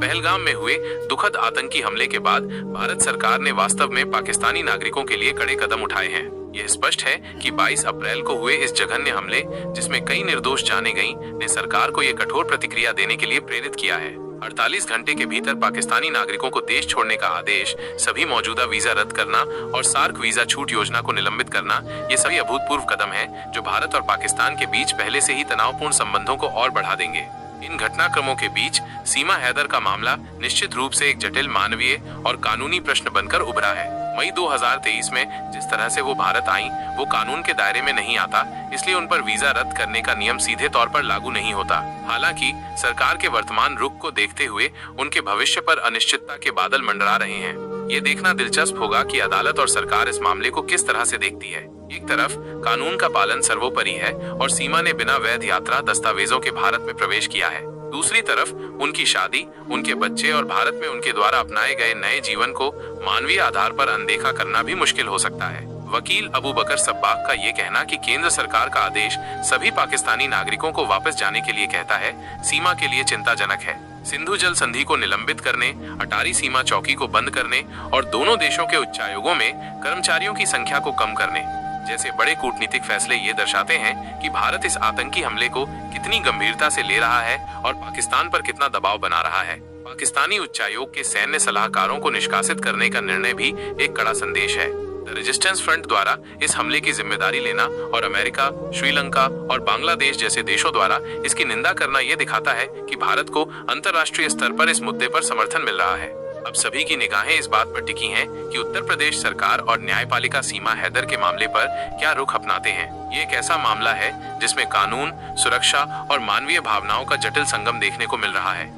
पहलगाम में हुए दुखद आतंकी हमले के बाद भारत सरकार ने वास्तव में पाकिस्तानी नागरिकों के लिए कड़े कदम उठाए हैं। यह स्पष्ट है कि 22 अप्रैल को हुए इस जघन्य हमले, जिसमें कई निर्दोष जाने गईं, ने सरकार को यह कठोर प्रतिक्रिया देने के लिए प्रेरित किया है। 48 घंटे के भीतर पाकिस्तानी नागरिकों को देश छोड़ने का आदेश, सभी मौजूदा वीजा रद्द करना और सार्क वीजा छूट योजना को निलंबित करना, ये सभी अभूतपूर्व कदम हैं जो भारत और पाकिस्तान के बीच पहले से ही तनावपूर्ण संबंधों को और बढ़ा देंगे। इन घटनाक्रमों के बीच सीमा हैदर का मामला निश्चित रूप से एक जटिल मानवीय और कानूनी प्रश्न बनकर उभरा है। मई 2023 में जिस तरह से वो भारत आईं, वो कानून के दायरे में नहीं आता, इसलिए उन पर वीजा रद्द करने का नियम सीधे तौर पर लागू नहीं होता। हालांकि सरकार के वर्तमान रुख को देखते हुए उनके भविष्य पर अनिश्चितता के बादल मंडरा रहे हैं। ये देखना दिलचस्प होगा कि अदालत और सरकार इस मामले को किस तरह से देखती है। एक तरफ कानून का पालन सर्वोपरि है और सीमा ने बिना वैध यात्रा दस्तावेजों के भारत में प्रवेश किया है। दूसरी तरफ उनकी शादी, उनके बच्चे और भारत में उनके द्वारा अपनाए गए नए जीवन को मानवीय आधार पर अनदेखा करना भी मुश्किल हो सकता है। वकील अबू बकर सब्बाग का ये कहना कि केंद्र सरकार का आदेश सभी पाकिस्तानी नागरिकों को वापस जाने के लिए कहता है, सीमा के लिए चिंताजनक है। सिंधु जल संधि को निलंबित करने, अटारी सीमा चौकी को बंद करने और दोनों देशों के उच्चायोगों में कर्मचारियों की संख्या को कम करने जैसे बड़े कूटनीतिक फैसले ये दर्शाते हैं कि भारत इस आतंकी हमले को कितनी गंभीरता से ले रहा है और पाकिस्तान पर कितना दबाव बना रहा है। पाकिस्तानी उच्चायोग के सैन्य सलाहकारों को निष्कासित करने का निर्णय भी एक कड़ा संदेश है। द रेजिस्टेंस फ्रंट द्वारा इस हमले की जिम्मेदारी लेना और अमेरिका, श्रीलंका और बांग्लादेश जैसे देशों द्वारा इसकी निंदा करना ये दिखाता है कि भारत को अंतर्राष्ट्रीय स्तर पर इस मुद्दे पर समर्थन मिल रहा है। अब सभी की निगाहें इस बात पर टिकी हैं कि उत्तर प्रदेश सरकार और न्यायपालिका सीमा हैदर के मामले पर क्या रुख अपनाते हैं। ये एक ऐसा मामला है जिसमें कानून, सुरक्षा और मानवीय भावनाओं का जटिल संगम देखने को मिल रहा है।